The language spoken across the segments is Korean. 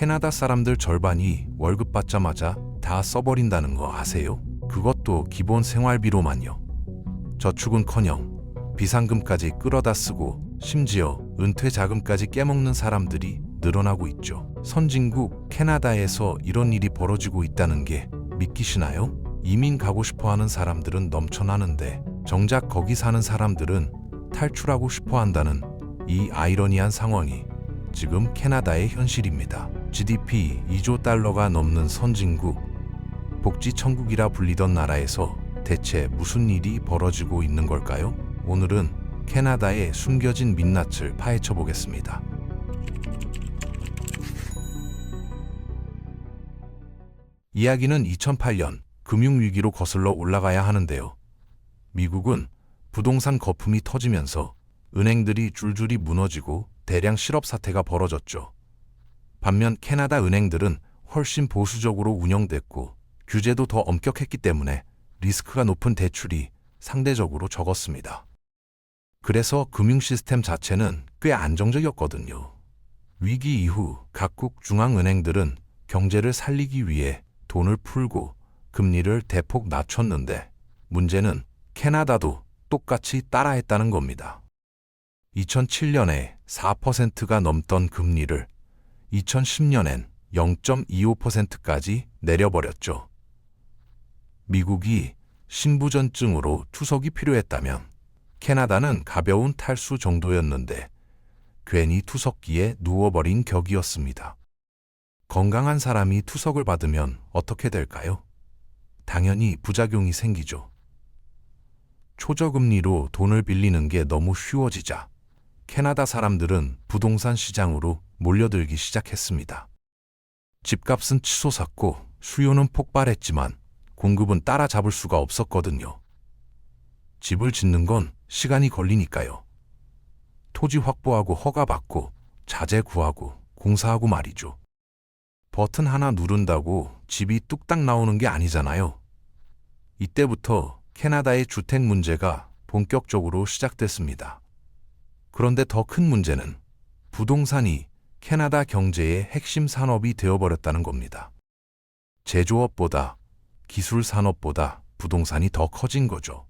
캐나다 사람들 절반이 월급 받자마자 다 써버린다는 거 아세요? 그것도 기본 생활비로만요. 저축은커녕 비상금까지 끌어다 쓰고 심지어 은퇴 자금까지 깨먹는 사람들이 늘어나고 있죠. 선진국 캐나다에서 이런 일이 벌어지고 있다는 게 믿기시나요? 이민 가고 싶어하는 사람들은 넘쳐나는데 정작 거기 사는 사람들은 탈출하고 싶어한다는 이 아이러니한 상황이 지금 캐나다의 현실입니다. GDP 2조 달러가 넘는 선진국, 복지 천국이라 불리던 나라에서 대체 무슨 일이 벌어지고 있는 걸까요? 오늘은 캐나다의 숨겨진 민낯을 파헤쳐 보겠습니다. 이야기는 2008년 금융위기로 거슬러 올라가야 하는데요. 미국은 부동산 거품이 터지면서 은행들이 줄줄이 무너지고 대량 실업 사태가 벌어졌죠. 반면 캐나다 은행들은 훨씬 보수적으로 운영됐고 규제도 더 엄격했기 때문에 리스크가 높은 대출이 상대적으로 적었습니다. 그래서 금융 시스템 자체는 꽤 안정적이었거든요. 위기 이후 각국 중앙은행들은 경제를 살리기 위해 돈을 풀고 금리를 대폭 낮췄는데 문제는 캐나다도 똑같이 따라했다는 겁니다. 2007년에 4%가 넘던 금리를 2010년엔 0.25%까지 내려버렸죠. 미국이 신부전증으로 투석이 필요했다면 캐나다는 가벼운 탈수 정도였는데 괜히 투석기에 누워버린 격이었습니다. 건강한 사람이 투석을 받으면 어떻게 될까요? 당연히 부작용이 생기죠. 초저금리로 돈을 빌리는 게 너무 쉬워지자 캐나다 사람들은 부동산 시장으로 몰려들기 시작했습니다. 집값은 치솟았고 수요는 폭발했지만 공급은 따라잡을 수가 없었거든요. 집을 짓는 건 시간이 걸리니까요. 토지 확보하고 허가받고 자재 구하고 공사하고 말이죠. 버튼 하나 누른다고 집이 뚝딱 나오는 게 아니잖아요. 이때부터 캐나다의 주택 문제가 본격적으로 시작됐습니다. 그런데 더 큰 문제는 부동산이 캐나다 경제의 핵심 산업이 되어버렸다는 겁니다. 제조업보다 기술 산업보다 부동산이 더 커진 거죠.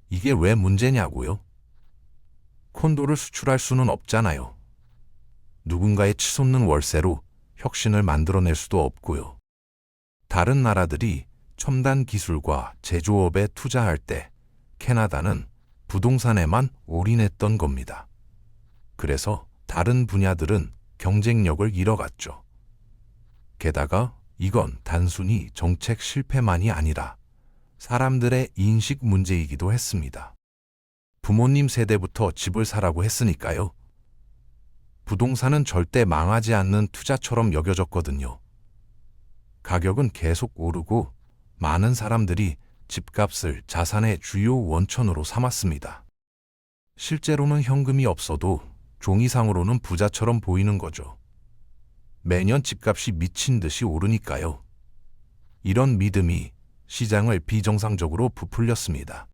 이게 왜 문제냐고요? 콘도를 수출할 수는 없잖아요. 누군가의 치솟는 월세로 혁신을 만들어낼 수도 없고요. 다른 나라들이 첨단 기술과 제조업에 투자할 때 캐나다는 부동산에만 올인했던 겁니다. 그래서 다른 분야들은 경쟁력을 잃어갔죠. 게다가 이건 단순히 정책 실패만이 아니라 사람들의 인식 문제이기도 했습니다. 부모님 세대부터 집을 사라고 했으니까요. 부동산은 절대 망하지 않는 투자처럼 여겨졌거든요. 가격은 계속 오르고 많은 사람들이 집값을 자산의 주요 원천으로 삼았습니다. 실제로는 현금이 없어도 종이상으로는 부자처럼 보이는 거죠. 매년 집값이 미친 듯이 오르니까요. 이런 믿음이 시장을 비정상적으로 부풀렸습니다.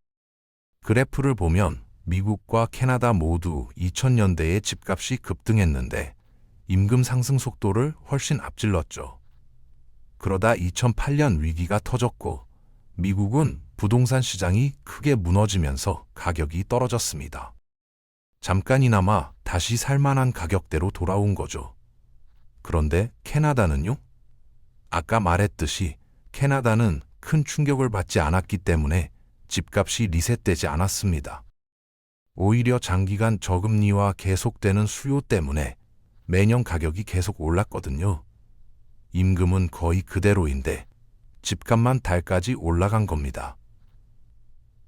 그래프를 보면 미국과 캐나다 모두 2000년대에 집값이 급등했는데 임금 상승 속도를 훨씬 앞질렀죠. 그러다 2008년 위기가 터졌고 미국은 부동산 시장이 크게 무너지면서 가격이 떨어졌습니다. 잠깐이나마 다시 살만한 가격대로 돌아온 거죠. 그런데 캐나다는요? 아까 말했듯이 캐나다는 큰 충격을 받지 않았기 때문에 집값이 리셋되지 않았습니다. 오히려 장기간 저금리와 계속되는 수요 때문에 매년 가격이 계속 올랐거든요. 임금은 거의 그대로인데 집값만 달까지 올라간 겁니다.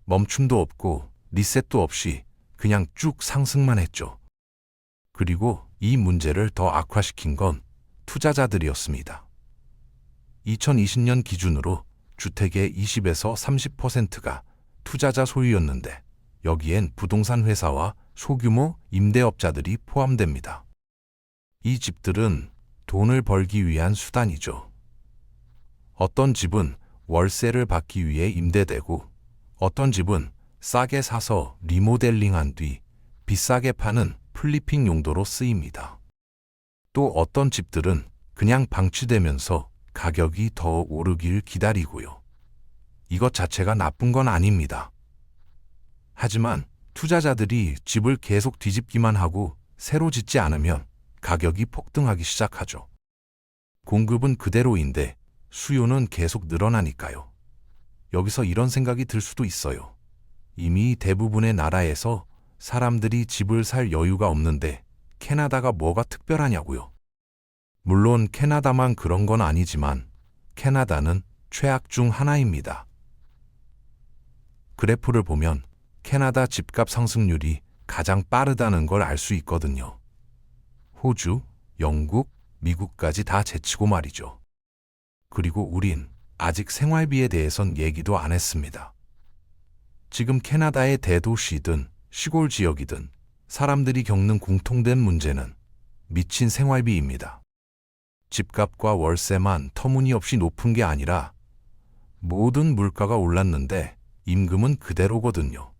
멈춤도 없고 리셋도 없이 그냥 쭉 상승만 했죠. 그리고 이 문제를 더 악화시킨 건 투자자들이었습니다. 2020년 기준으로 주택의 20에서 30%가 투자자 소유였는데 여기엔 부동산 회사와 소규모 임대업자들이 포함됩니다. 이 집들은 돈을 벌기 위한 수단이죠. 어떤 집은 월세를 받기 위해 임대되고 어떤 집은 싸게 사서 리모델링한 뒤 비싸게 파는 플리핑 용도로 쓰입니다. 또 어떤 집들은 그냥 방치되면서 가격이 더 오르길 기다리고요. 이것 자체가 나쁜 건 아닙니다. 하지만 투자자들이 집을 계속 뒤집기만 하고 새로 짓지 않으면 가격이 폭등하기 시작하죠. 공급은 그대로인데 수요는 계속 늘어나니까요. 여기서 이런 생각이 들 수도 있어요. 이미 대부분의 나라에서 사람들이 집을 살 여유가 없는데 캐나다가 뭐가 특별하냐고요. 물론 캐나다만 그런 건 아니지만 캐나다는 최악 중 하나입니다. 그래프를 보면 캐나다 집값 상승률이 가장 빠르다는 걸 알 수 있거든요. 호주, 영국, 미국까지 다 제치고 말이죠. 그리고 우린 아직 생활비에 대해선 얘기도 안 했습니다. 지금 캐나다의 대도시든 시골 지역이든 사람들이 겪는 공통된 문제는 미친 생활비입니다. 집값과 월세만 터무니없이 높은 게 아니라 모든 물가가 올랐는데 임금은 그대로거든요.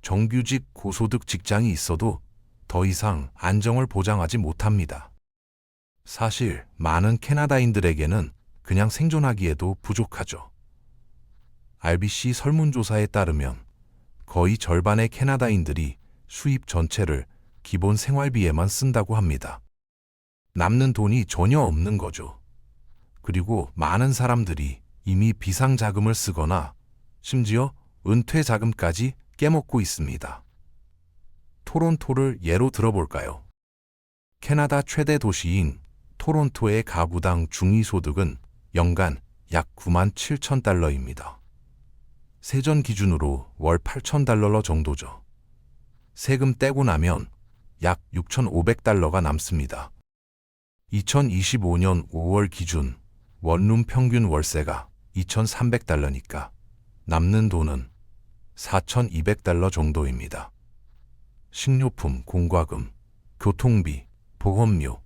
정규직 고소득 직장이 있어도 더 이상 안정을 보장하지 못합니다. 사실 많은 캐나다인들에게는 그냥 생존하기에도 부족하죠. RBC 설문조사에 따르면 거의 절반의 캐나다인들이 수입 전체를 기본 생활비에만 쓴다고 합니다. 남는 돈이 전혀 없는 거죠. 그리고 많은 사람들이 이미 비상자금을 쓰거나 심지어 은퇴 자금까지 깨먹고 있습니다. 토론토를 예로 들어볼까요? 캐나다 최대 도시인 토론토의 가구당 중위소득은 연간 약 97,000달러입니다. 세전 기준으로 월 8,000달러 정도죠. 세금 떼고 나면 약 6,500달러가 남습니다. 2025년 5월 기준 원룸 평균 월세가 2,300달러니까 남는 돈은 4,200달러 정도입니다. 식료품, 공과금, 교통비, 보험료,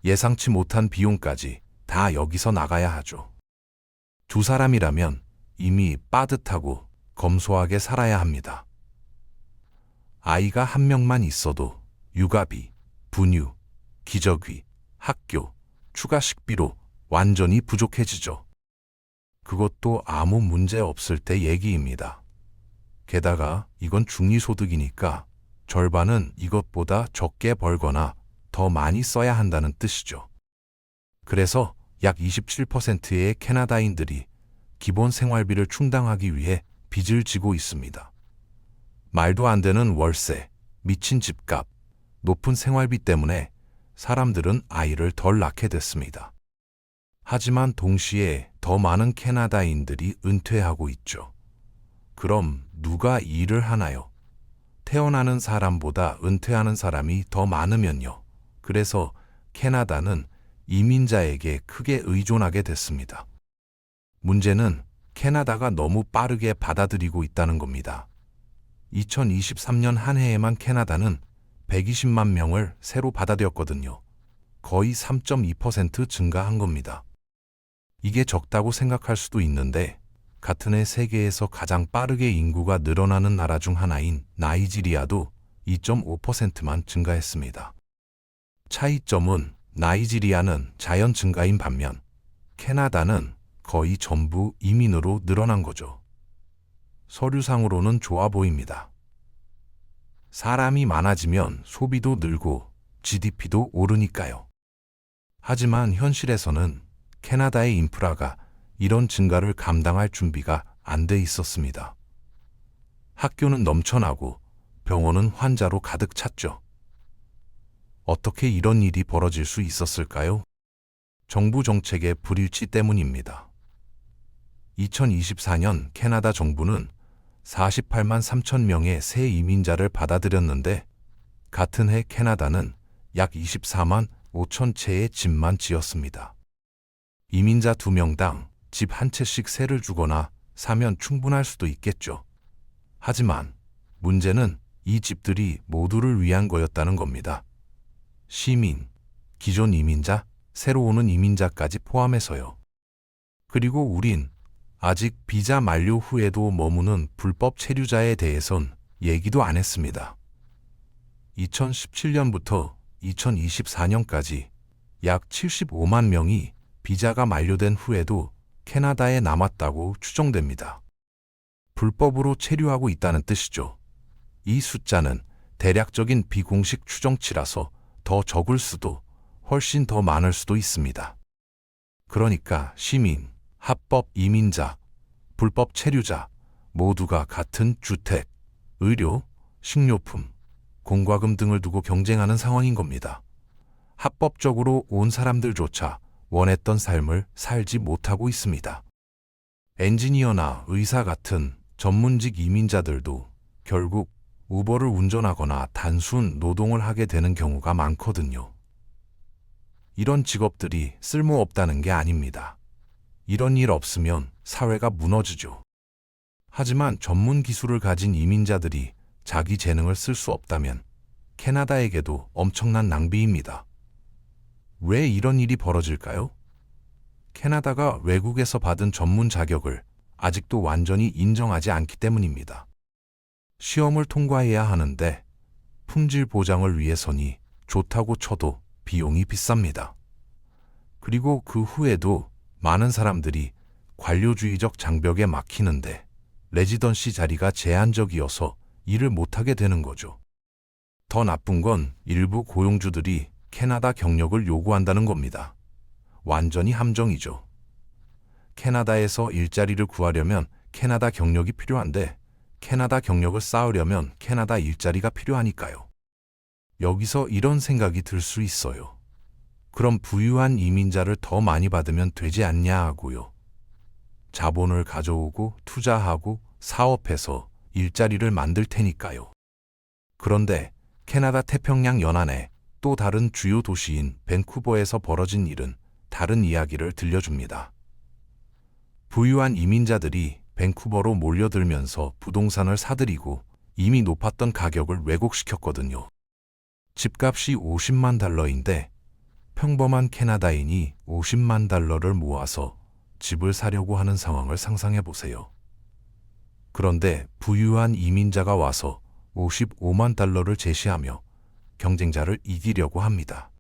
예상치 못한 비용까지 다 여기서 나가야 하죠. 두 사람이라면 이미 빠듯하고 검소하게 살아야 합니다. 아이가 한 명만 있어도 육아비, 분유, 기저귀, 학교, 추가 식비로 완전히 부족해지죠. 그것도 아무 문제 없을 때 얘기입니다. 게다가 이건 중위소득이니까 절반은 이것보다 적게 벌거나 더 많이 써야 한다는 뜻이죠. 그래서 약 27%의 캐나다인들이 기본 생활비를 충당하기 위해 빚을 지고 있습니다. 말도 안 되는 월세, 미친 집값, 높은 생활비 때문에 사람들은 아이를 덜 낳게 됐습니다. 하지만 동시에 더 많은 캐나다인들이 은퇴하고 있죠. 그럼 누가 일을 하나요? 태어나는 사람보다 은퇴하는 사람이 더 많으면요. 그래서 캐나다는 이민자에게 크게 의존하게 됐습니다. 문제는 캐나다가 너무 빠르게 받아들이고 있다는 겁니다. 2023년 한 해에만 캐나다는 120만 명을 새로 받아들였거든요. 거의 3.2% 증가한 겁니다. 이게 적다고 생각할 수도 있는데 같은 해 세계에서 가장 빠르게 인구가 늘어나는 나라 중 하나인 나이지리아도 2.5%만 증가했습니다. 차이점은 나이지리아는 자연 증가인 반면 캐나다는 거의 전부 이민으로 늘어난 거죠. 서류상으로는 좋아 보입니다. 사람이 많아지면 소비도 늘고 GDP도 오르니까요. 하지만 현실에서는 캐나다의 인프라가 이런 증가를 감당할 준비가 안 돼 있었습니다. 학교는 넘쳐나고 병원은 환자로 가득 찼죠. 어떻게 이런 일이 벌어질 수 있었을까요? 정부 정책의 불일치 때문입니다. 2024년 캐나다 정부는 48만 3천 명의 새 이민자를 받아들였는데 같은 해 캐나다는 약 24만 5천 채의 집만 지었습니다. 이민자 2명당 집 한 채씩 세를 주거나 사면 충분할 수도 있겠죠. 하지만 문제는 이 집들이 모두를 위한 거였다는 겁니다. 시민, 기존 이민자, 새로 오는 이민자까지 포함해서요. 그리고 우린 아직 비자 만료 후에도 머무는 불법 체류자에 대해선 얘기도 안 했습니다. 2017년부터 2024년까지 약 75만 명이 비자가 만료된 후에도 캐나다에 남았다고 추정됩니다. 불법으로 체류하고 있다는 뜻이죠. 이 숫자는 대략적인 비공식 추정치라서 더 적을 수도 훨씬 더 많을 수도 있습니다. 그러니까 시민, 합법 이민자, 불법 체류자 모두가 같은 주택, 의료, 식료품, 공과금 등을 두고 경쟁하는 상황인 겁니다. 합법적으로 온 사람들조차 원했던 삶을 살지 못하고 있습니다. 엔지니어나 의사 같은 전문직 이민자들도 결국 우버를 운전하거나 단순 노동을 하게 되는 경우가 많거든요. 이런 직업들이 쓸모없다는 게 아닙니다. 이런 일 없으면 사회가 무너지죠. 하지만 전문 기술을 가진 이민자들이 자기 재능을 쓸 수 없다면 캐나다에게도 엄청난 낭비입니다. 왜 이런 일이 벌어질까요? 캐나다가 외국에서 받은 전문 자격을 아직도 완전히 인정하지 않기 때문입니다. 시험을 통과해야 하는데 품질 보장을 위해서니 좋다고 쳐도 비용이 비쌉니다. 그리고 그 후에도 많은 사람들이 관료주의적 장벽에 막히는데 레지던시 자리가 제한적이어서 일을 못하게 되는 거죠. 더 나쁜 건 일부 고용주들이 캐나다 경력을 요구한다는 겁니다. 완전히 함정이죠. 캐나다에서 일자리를 구하려면 캐나다 경력이 필요한데 캐나다 경력을 쌓으려면 캐나다 일자리가 필요하니까요. 여기서 이런 생각이 들 수 있어요. 그럼 부유한 이민자를 더 많이 받으면 되지 않냐 하고요. 자본을 가져오고 투자하고 사업해서 일자리를 만들 테니까요. 그런데 캐나다 태평양 연안의 또 다른 주요 도시인 밴쿠버에서 벌어진 일은 다른 이야기를 들려줍니다. 부유한 이민자들이 밴쿠버로 몰려들면서 부동산을 사들이고 이미 높았던 가격을 왜곡시켰거든요. 집값이 50만 달러인데 평범한 캐나다인이 50만 달러를 모아서 집을 사려고 하는 상황을 상상해 보세요. 그런데 부유한 이민자가 와서 55만 달러를 제시하며 경쟁자를 이기려고 합니다.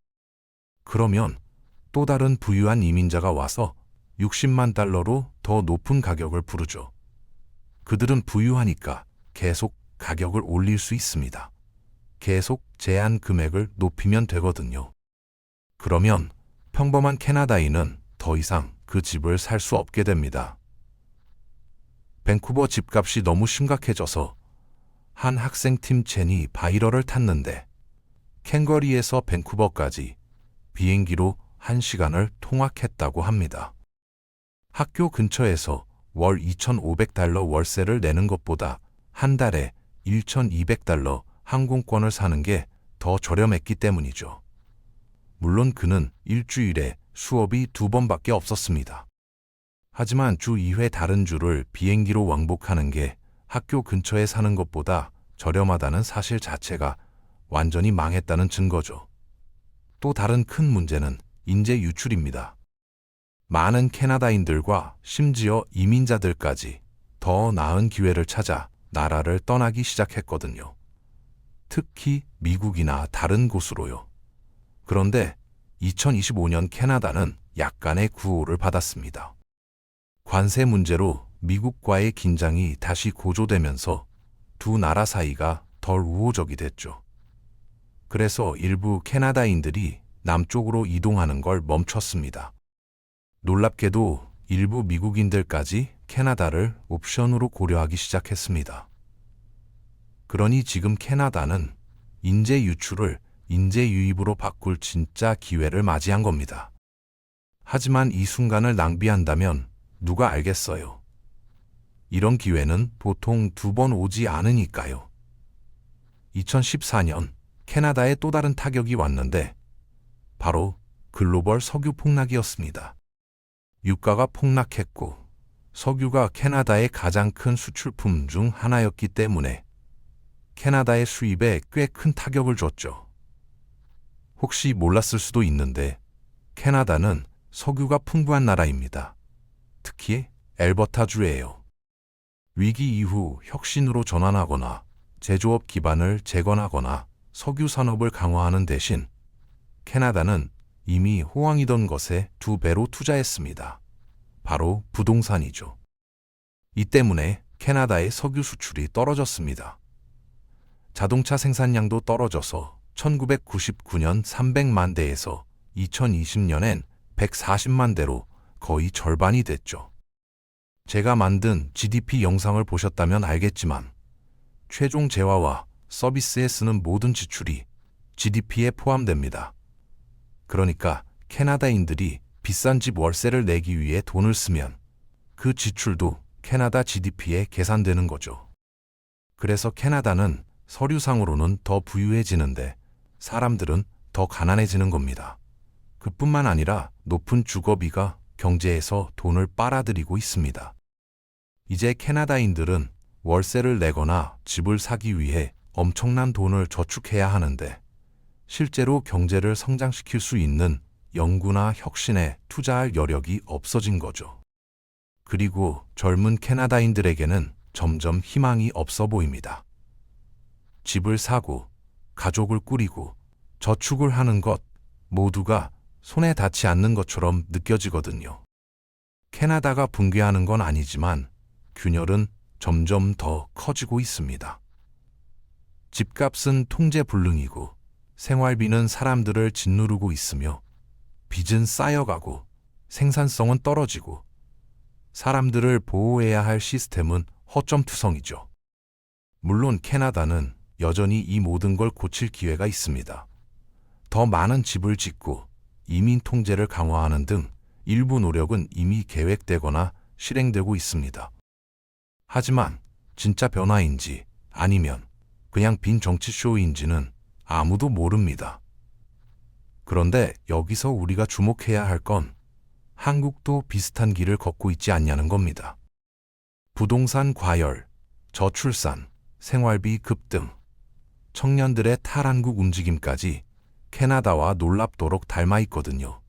그러면 또 다른 부유한 이민자가 와서 60만 달러로 더 높은 가격을 부르죠. 그들은 부유하니까 계속 가격을 올릴 수 있습니다. 계속 제한 금액을 높이면 되거든요. 그러면 평범한 캐나다인은 더 이상 그 집을 살 수 없게 됩니다. 밴쿠버 집값이 너무 심각해져서 한 학생팀 첸이 바이럴을 탔는데 캥거리에서 밴쿠버까지 비행기로 1시간을 통학했다고 합니다. 학교 근처에서 월 2,500달러 월세를 내는 것보다 한 달에 1,200달러 항공권을 사는 게 더 저렴했기 때문이죠. 물론 그는 일주일에 수업이 2번밖에 없었습니다. 하지만 주 2회 다른 주를 비행기로 왕복하는 게 학교 근처에 사는 것보다 저렴하다는 사실 자체가 완전히 망했다는 증거죠. 또 다른 큰 문제는 인재 유출입니다. 많은 캐나다인들과 심지어 이민자들까지 더 나은 기회를 찾아 나라를 떠나기 시작했거든요. 특히 미국이나 다른 곳으로요. 그런데 2025년 캐나다는 약간의 구호를 받았습니다. 관세 문제로 미국과의 긴장이 다시 고조되면서 두 나라 사이가 덜 우호적이 됐죠. 그래서 일부 캐나다인들이 남쪽으로 이동하는 걸 멈췄습니다. 놀랍게도 일부 미국인들까지 캐나다를 옵션으로 고려하기 시작했습니다. 그러니 지금 캐나다는 인재 유출을 인재 유입으로 바꿀 진짜 기회를 맞이한 겁니다. 하지만 이 순간을 낭비한다면 누가 알겠어요. 이런 기회는 보통 2번 오지 않으니까요. 2014년 캐나다에 또 다른 타격이 왔는데 바로 글로벌 석유 폭락이었습니다. 유가가 폭락했고 석유가 캐나다의 가장 큰 수출품 중 하나였기 때문에 캐나다의 수입에 꽤 큰 타격을 줬죠. 혹시 몰랐을 수도 있는데 캐나다는 석유가 풍부한 나라입니다. 특히 엘버타주예요. 위기 이후 혁신으로 전환하거나 제조업 기반을 재건하거나 석유 산업을 강화하는 대신 캐나다는 이미 호황이던 것에 2배로 투자했습니다. 바로 부동산이죠. 이 때문에 캐나다의 석유 수출이 떨어졌습니다. 자동차 생산량도 떨어져서 1999년 300만 대에서 2020년엔 140만 대로 거의 절반이 됐죠. 제가 만든 GDP 영상을 보셨다면 알겠지만 최종 재화와 서비스에 쓰는 모든 지출이 GDP에 포함됩니다. 그러니까 캐나다인들이 비싼 집 월세를 내기 위해 돈을 쓰면 그 지출도 캐나다 GDP에 계산되는 거죠. 그래서 캐나다는 서류상으로는 더 부유해지는데 사람들은 더 가난해지는 겁니다. 그뿐만 아니라 높은 주거비가 경제에서 돈을 빨아들이고 있습니다. 이제 캐나다인들은 월세를 내거나 집을 사기 위해 엄청난 돈을 저축해야 하는데 실제로 경제를 성장시킬 수 있는 연구나 혁신에 투자할 여력이 없어진 거죠. 그리고 젊은 캐나다인들에게는 점점 희망이 없어 보입니다. 집을 사고, 가족을 꾸리고, 저축을 하는 것 모두가 손에 닿지 않는 것처럼 느껴지거든요. 캐나다가 붕괴하는 건 아니지만 균열은 점점 더 커지고 있습니다. 집값은 통제불능이고 생활비는 사람들을 짓누르고 있으며 빚은 쌓여가고 생산성은 떨어지고 사람들을 보호해야 할 시스템은 허점투성이죠. 물론 캐나다는 여전히 이 모든 걸 고칠 기회가 있습니다. 더 많은 집을 짓고 이민 통제를 강화하는 등 일부 노력은 이미 계획되거나 실행되고 있습니다. 하지만 진짜 변화인지 아니면 그냥 빈 정치쇼인지는 아무도 모릅니다. 그런데 여기서 우리가 주목해야 할 건 한국도 비슷한 길을 걷고 있지 않냐는 겁니다. 부동산 과열, 저출산, 생활비 급등, 청년들의 탈한국 움직임까지 캐나다와 놀랍도록 닮아 있거든요.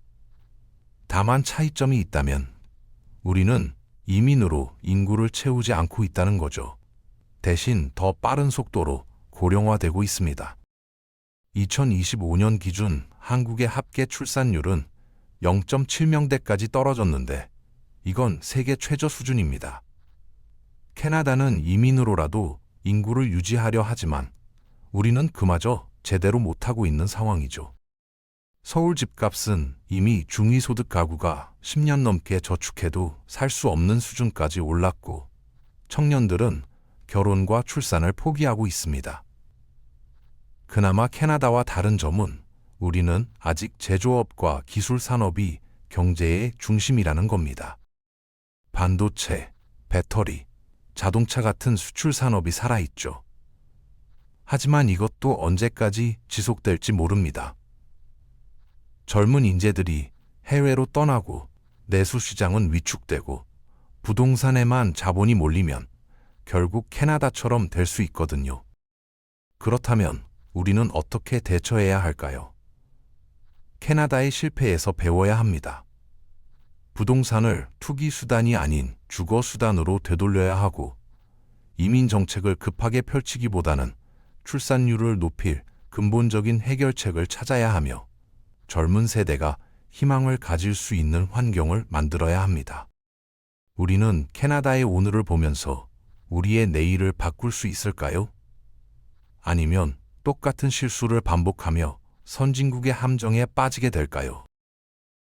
다만 차이점이 있다면 우리는 이민으로 인구를 채우지 않고 있다는 거죠. 대신 더 빠른 속도로 고령화되고 있습니다. 2025년 기준 한국의 합계 출산율은 0.7명대까지 떨어졌는데 이건 세계 최저 수준입니다. 캐나다는 이민으로라도 인구를 유지하려 하지만 우리는 그마저 제대로 못하고 있는 상황이죠. 서울 집값은 이미 중위소득 가구가 10년 넘게 저축해도 살 수 없는 수준까지 올랐고 청년들은 결혼과 출산을 포기하고 있습니다. 그나마 캐나다와 다른 점은 우리는 아직 제조업과 기술 산업이 경제의 중심이라는 겁니다. 반도체, 배터리, 자동차 같은 수출 산업이 살아있죠. 하지만 이것도 언제까지 지속될지 모릅니다. 젊은 인재들이 해외로 떠나고 내수 시장은 위축되고 부동산에만 자본이 몰리면 결국 캐나다처럼 될 수 있거든요. 그렇다면 우리는 어떻게 대처해야 할까요? 캐나다의 실패에서 배워야 합니다. 부동산을 투기 수단이 아닌 주거 수단으로 되돌려야 하고 이민 정책을 급하게 펼치기보다는 출산율을 높일 근본적인 해결책을 찾아야 하며 젊은 세대가 희망을 가질 수 있는 환경을 만들어야 합니다. 우리는 캐나다의 오늘을 보면서 우리의 내일을 바꿀 수 있을까요? 아니면 똑같은 실수를 반복하며 선진국의 함정에 빠지게 될까요?